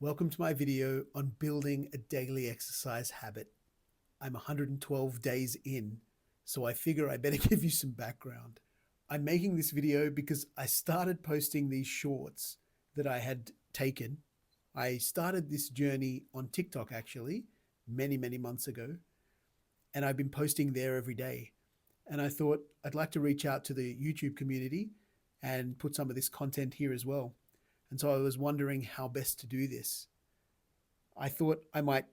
Welcome to my video on building a daily exercise habit. I'm 112 days in, so I figure I better give you some background. I'm making this video because I started posting these shorts that I had taken. I started this journey on TikTok actually, many months ago, and I've been posting there every day. And I thought I'd like to reach out to the YouTube community and put some of this content here as well. And so I was wondering how best to do this. I thought I might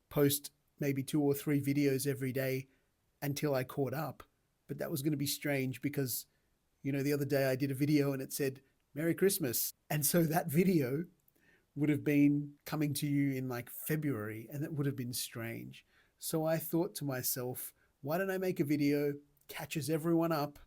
post maybe 2 or 3 videos every day until I caught up. But that was going to be strange because, the other day I did a video and it said, Merry Christmas. And so that video would have been coming to you in like February, and that would have been strange. So I thought to myself, why don't I make a video, catches everyone up,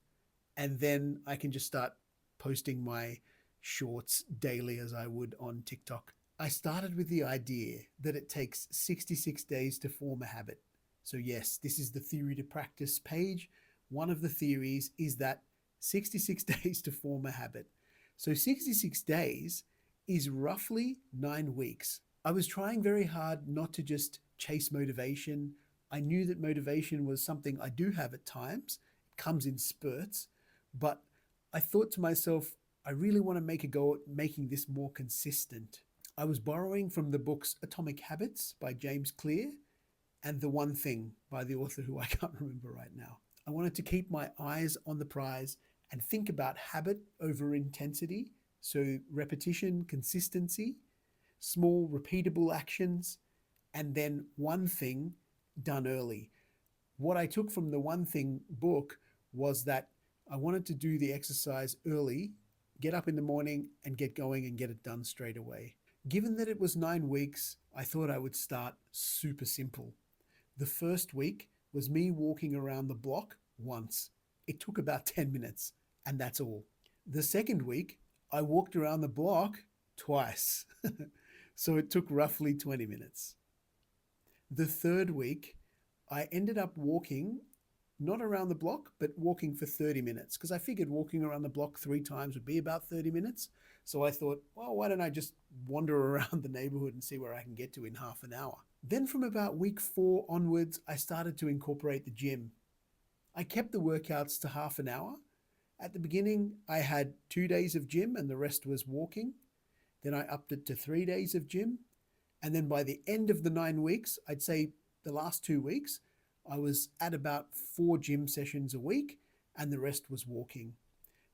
and then I can just start posting my shorts daily as I would on TikTok. I started with the idea that it takes 66 days to form a habit. So yes, this is the theory to practice page. One of the theories is that 66 days to form a habit. So 66 days is roughly 9 weeks. I was trying very hard not to just chase motivation. I knew that motivation was something I do have at times. It comes in spurts. But I thought to myself, I really want to make a go at making this more consistent. I was borrowing from the books Atomic Habits by James Clear and The One Thing by the author who I can't remember right now. I wanted to keep my eyes on the prize and think about habit over intensity. So repetition, consistency, small repeatable actions, and then one thing done early. What I took from the One Thing book was that I wanted to do the exercise early, get up in the morning and get going and get it done straight away. Given that it was 9 weeks, I thought I would start super simple. The first week was me walking around the block once. It took about 10 minutes, and that's all. The second week, I walked around the block twice. So it took roughly 20 minutes. The third week, I ended up walking, not around the block, but walking for 30 minutes because I figured walking around the block 3 times would be about 30 minutes. So I thought, well, why don't I just wander around the neighborhood and see where I can get to in half an hour? Then from about week 4 onwards, I started to incorporate the gym. I kept the workouts to half an hour. At the beginning, I had 2 days of gym and the rest was walking. Then I upped it to 3 days of gym. And then by the end of the 9 weeks, I'd say the last 2 weeks, I was at about 4 gym sessions a week and the rest was walking.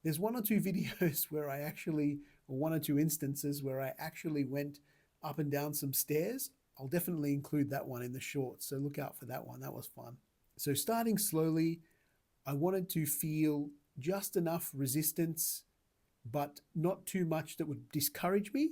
There's 1 or 2 videos where I actually, or 1 or 2 instances where I actually went up and down some stairs. I'll definitely include that one in the shorts, so look out for that one. That was fun. So starting slowly, I wanted to feel just enough resistance, but not too much that would discourage me,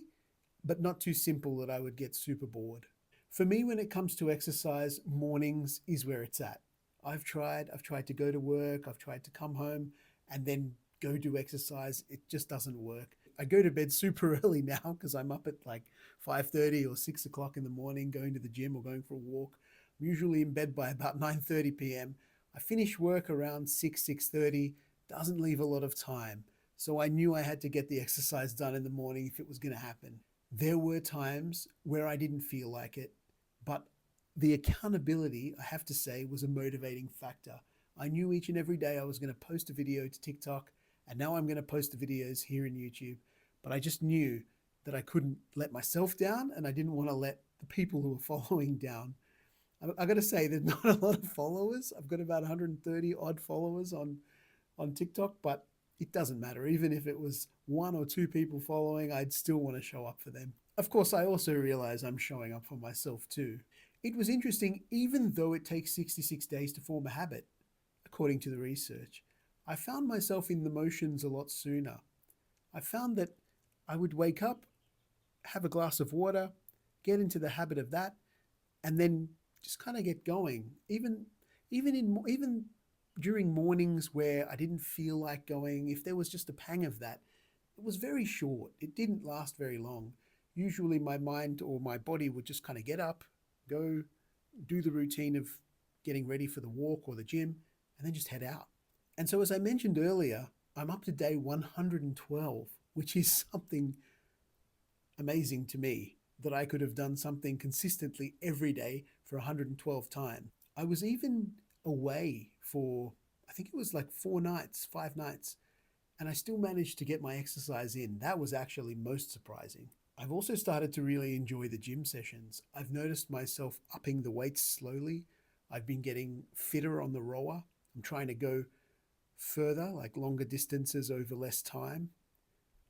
but not too simple that I would get super bored. For me, when it comes to exercise, mornings is where it's at. I've tried to go to work, I've tried to come home and then go do exercise. It just doesn't work. I go to bed super early now because I'm up at like 5:30 or 6 o'clock in the morning going to the gym or going for a walk. I'm usually in bed by about 9:30 p.m. I finish work around 6:30, doesn't leave a lot of time. So I knew I had to get the exercise done in the morning if it was going to happen. There were times where I didn't feel like it, but the accountability, I have to say, was a motivating factor. I knew each and every day I was going to post a video to TikTok, and now I'm going to post the videos here in YouTube. But I just knew that I couldn't let myself down, and I didn't want to let the people who were following down. I got to say, there's not a lot of followers. I've got about 130 odd followers on TikTok, but it doesn't matter. Even if it was 1 or 2 people following, I'd still want to show up for them. Of course, I also realize I'm showing up for myself too. It was interesting, even though it takes 66 days to form a habit, according to the research, I found myself in the motions a lot sooner. I found that I would wake up, have a glass of water, get into the habit of that, and then just kind of get going. Even during mornings where I didn't feel like going, if there was just a pang of that, it was very short. It didn't last very long. Usually my mind or my body would just kind of get up, go do the routine of getting ready for the walk or the gym, and then just head out. And so as I mentioned earlier, I'm up to day 112, which is something amazing to me. that I could have done something consistently every day for 112 times. I was even away for, I think it was like 4 nights, 5 nights, and I still managed to get my exercise in. That was actually most surprising. I've also started to really enjoy the gym sessions. I've noticed myself upping the weights slowly. I've been getting fitter on the rower. I'm trying to go further, like longer distances over less time.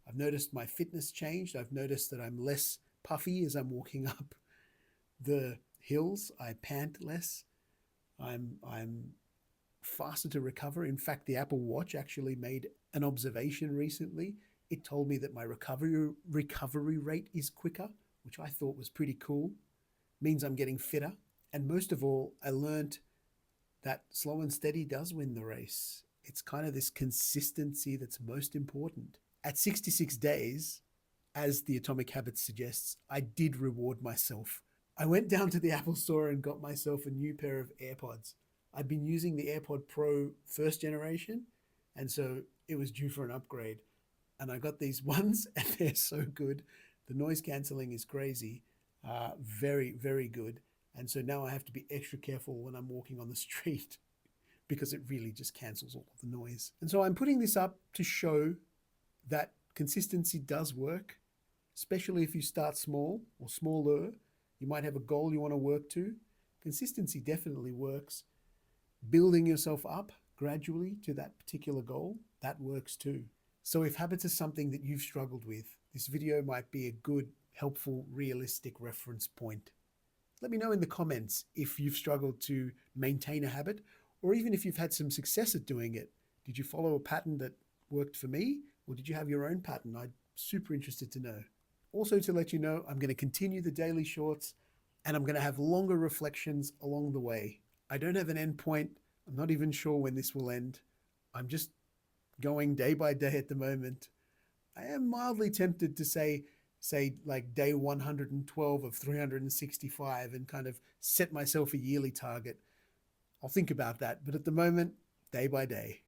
I've noticed my fitness changed. I've noticed that I'm less puffy as I'm walking up the hills. I pant less. I'm faster to recover. In fact, the Apple Watch actually made an observation recently. It told me that my recovery rate is quicker, which I thought was pretty cool. Means I'm getting fitter. And most of all, I learned that slow and steady does win the race. It's kind of this consistency that's most important. At 66 days, as the Atomic Habits suggests, I did reward myself. I went down to the Apple Store and got myself a new pair of AirPods. I've been using the AirPod Pro first generation, and so it was due for an upgrade. And I got these ones, and they're so good. The noise cancelling is crazy, very, very good. And so now I have to be extra careful when I'm walking on the street because it really just cancels all of the noise. And so I'm putting this up to show that consistency does work, especially if you start small or smaller. You might have a goal you want to work to. Consistency definitely works. Building yourself up gradually to that particular goal, that works too. So if habits are something that you've struggled with, this video might be a good, helpful, realistic reference point. Let me know in the comments if you've struggled to maintain a habit, or even if you've had some success at doing it. Did you follow a pattern that worked for me, or did you have your own pattern? I'm super interested to know. Also, to let you know, I'm going to continue the daily shorts, and I'm going to have longer reflections along the way. I don't have an end point. I'm not even sure when this will end. I'm just going day by day at the moment. I am mildly tempted to say like day 112 of 365 and kind of set myself a yearly target. I'll think about that, but at the moment, day by day.